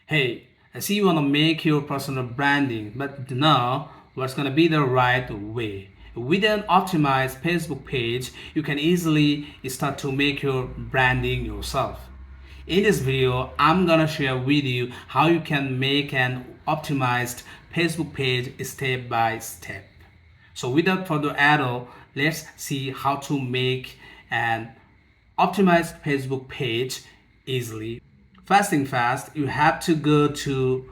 Hey, I see you want to make your personal branding, but now what's going to be the right way? With an optimized Facebook page, you can easily start to make your branding yourself. In this video, I'm gonna share with you how you can make an optimized Facebook page step by step. So without further ado, let's see how to make an optimized Facebook page easily. First thing fast, you have to go to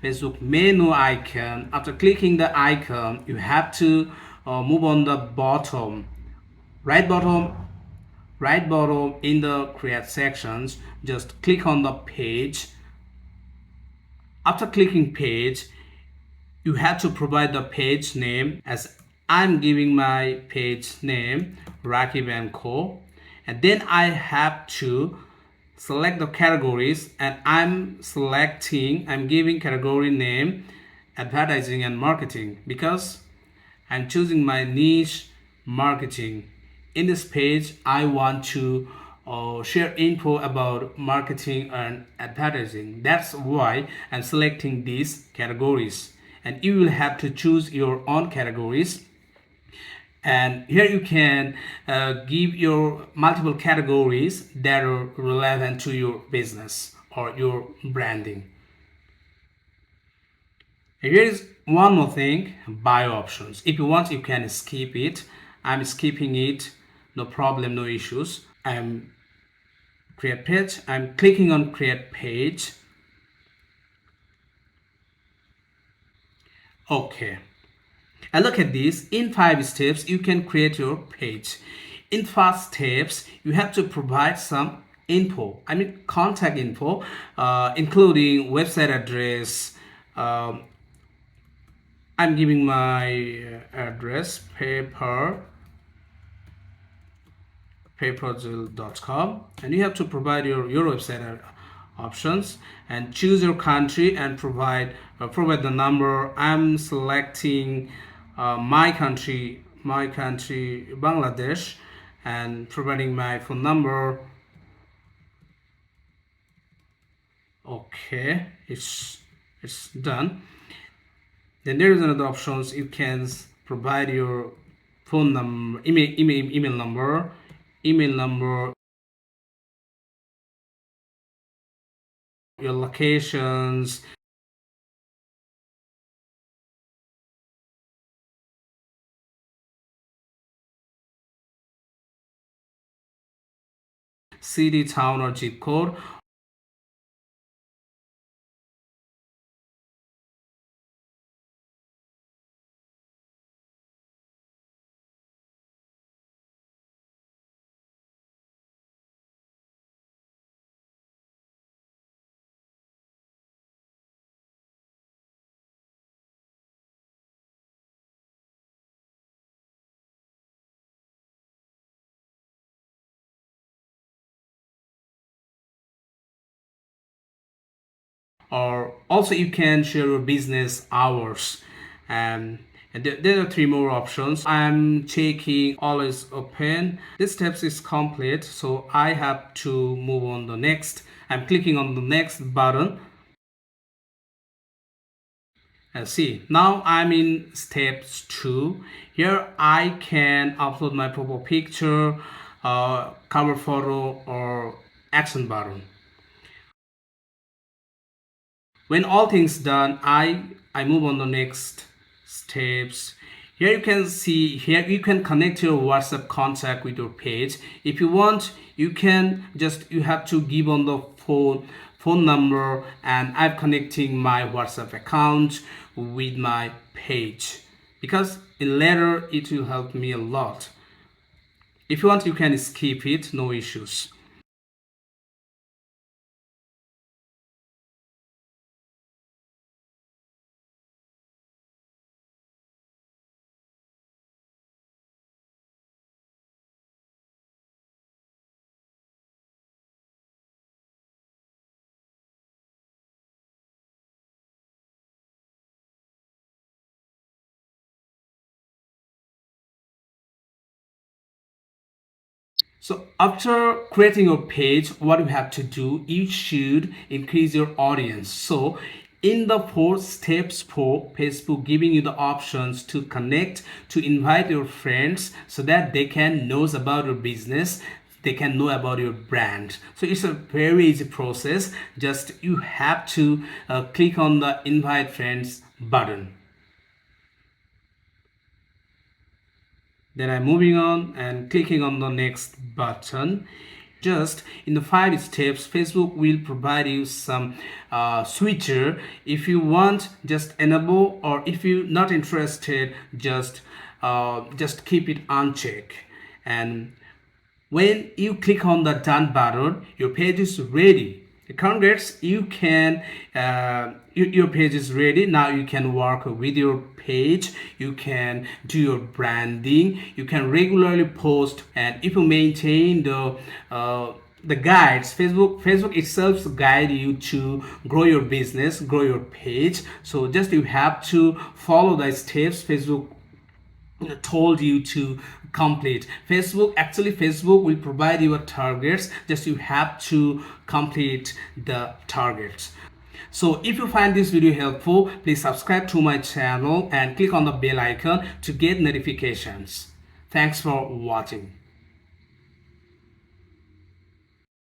Facebook menu icon. After clicking the icon, you have to move on the bottom, right bottom, right bottom in the create sections. Just click on the page. After clicking page, you have to provide the page name as I'm giving my page name Rakib and Co. And then I have to select the categories and I'm giving category name advertising and marketing because I'm choosing my niche marketing. In this page, I want to share info about marketing and advertising. That's why I'm selecting these categories. And you will have to choose your own categories. And here you can give your multiple categories that are relevant to your business or your branding. Here is one more thing, bio options. If you want, you can skip it. I'm skipping it, no problem, no issues. I'm create page. I'm clicking on create page. Okay. And look at this. In 5 steps, you can create your page. In 5 steps, you have to provide some info. I mean, contact info, including website address, um, I'm giving my address paperzill.com, and you have to provide your website options and choose your country and provide the number. I'm selecting my country Bangladesh, and providing my phone number. Okay, it's done. Then there is another options. You can provide your phone number, email number, your locations, city, town, or zip code. Or also you can share your business hours. And there are three more options. I'm checking always open. This steps is complete, so I have to move on the next. I'm clicking on the next button. See, now I'm in steps 2. Here I can upload my profile picture, cover photo, or action button. When all things done, I move on the next steps. Here you can see, here you can connect your WhatsApp contact with your page. If you want, you have to give on the phone number, and I'm connecting my WhatsApp account with my page because in later it will help me a lot. If you want, you can skip it, no issues. So after creating your page, what you have to do, you should increase your audience. So in the 4 steps for Facebook giving you the options to connect, to invite your friends so that they can know about your business, they can know about your brand. So it's a very easy process. Just you have to click on the invite friends button. Then I'm moving on and clicking on the next button. Just in the 5 steps, Facebook will provide you some switcher. If you want, just enable, or if you're not interested, just keep it unchecked. And when you click on the done button, your page is ready. Congrats, you can your page is ready. Now you can work with your page, you can do your branding, you can regularly post, and if you maintain the guides, Facebook itself guide you to grow your business, grow your page. So just you have to follow the steps Facebook told you to complete. Facebook will provide you targets, just you have to complete the targets. So if you find this video helpful, please subscribe to my channel and click on the bell icon to get notifications. Thanks for watching.